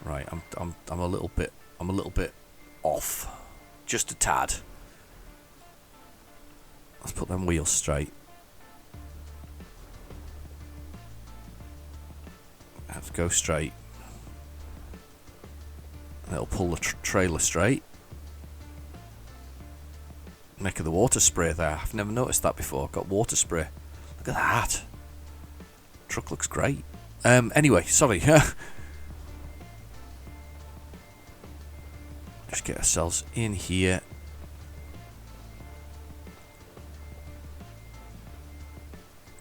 Right, I'm a little bit off. Just a tad. Let's put them wheels straight. Have to go straight. It'll pull the trailer straight. Making the water spray there. I've never noticed that before. Got water spray. Look at that. Truck looks great. Anyway, sorry. Just get ourselves in here.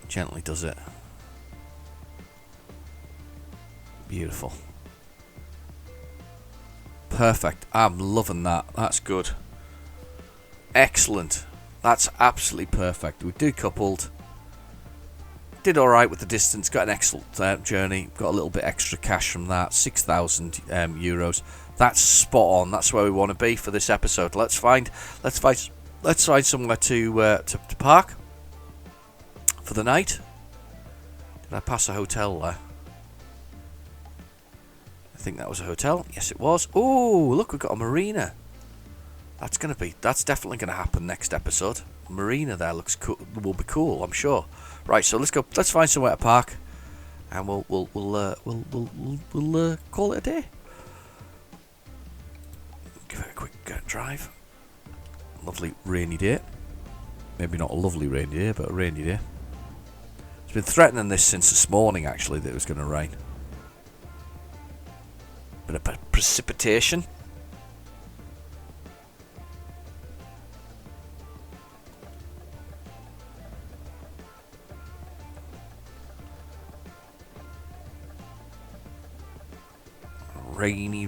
Gently does it. Beautiful. Perfect. I'm loving that. That's good. Excellent. That's absolutely perfect. We decoupled. Did alright with the distance. Got an excellent journey. Got a little bit extra cash from that. 6,000 euros. That's spot on. That's where we want to be for this episode. Let's find somewhere to park for the night. Did I pass a hotel there? I think that was a hotel. Yes, it was. Oh, look, we've got a marina. That's definitely gonna happen next episode. Marina there looks cool. Will be cool, I'm sure. Right, so let's go. Let's find somewhere to park, and we'll call it a day. Give it a quick drive. Lovely rainy day. Maybe not a lovely rainy day, but a rainy day. It's been threatening this since this morning, actually, that it was going to rain. Bit of precipitation. Rainy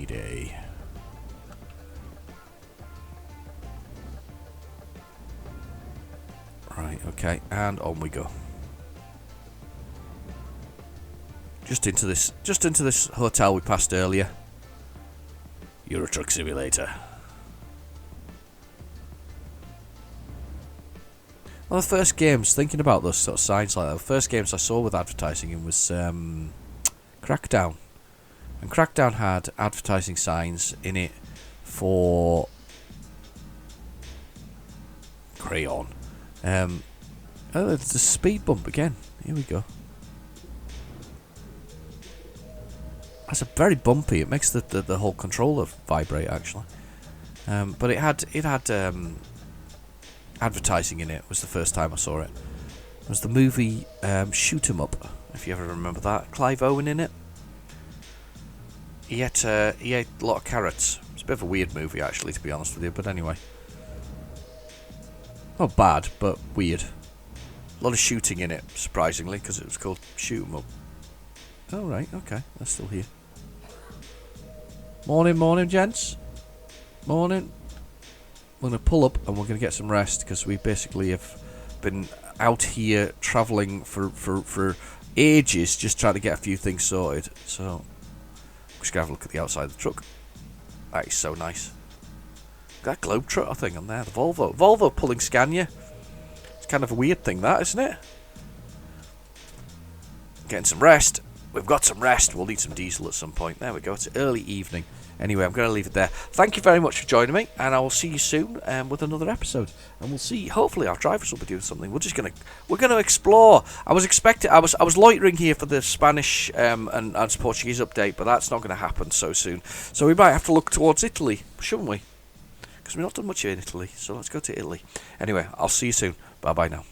day. Right, okay, and on we go. Just into this hotel we passed earlier. Euro Truck Simulator. Well, the first games, thinking about those sort of signs like that, the first games I saw with advertising it was Crackdown. And Crackdown had advertising signs in it for Crayon. Oh, it's a speed bump again. Here we go. That's a very bumpy. It makes the whole controller vibrate actually. But it had advertising in it. Was the first time I saw it. It was the movie Shoot 'Em Up, if you ever remember that. Clive Owen in it. He ate a lot of carrots. It's a bit of a weird movie actually, to be honest with you. But anyway, not bad, but weird. A lot of shooting in it, surprisingly, because it was called Shoot 'Em Up. Oh right, okay, that's still here. Morning, gents. Morning. We're going to pull up and we're going to get some rest because we basically have been out here travelling for ages just trying to get a few things sorted. So, just going to have a look at the outside of the truck. That is so nice. That Globetrotter thing on there, the Volvo. Volvo pulling Scania. It's kind of a weird thing, that, isn't it? Getting some rest. We've got some rest. We'll need some diesel at some point. There we go. It's early evening. Anyway, I'm going to leave it there. Thank you very much for joining me, and I will see you soon with another episode. And we'll see. Hopefully, our drivers will be doing something. We're going to explore. I was loitering here for the Spanish and Portuguese update, but that's not going to happen so soon. So we might have to look towards Italy, shouldn't we? Because we've not done much in Italy. So let's go to Italy. Anyway, I'll see you soon. Bye bye now.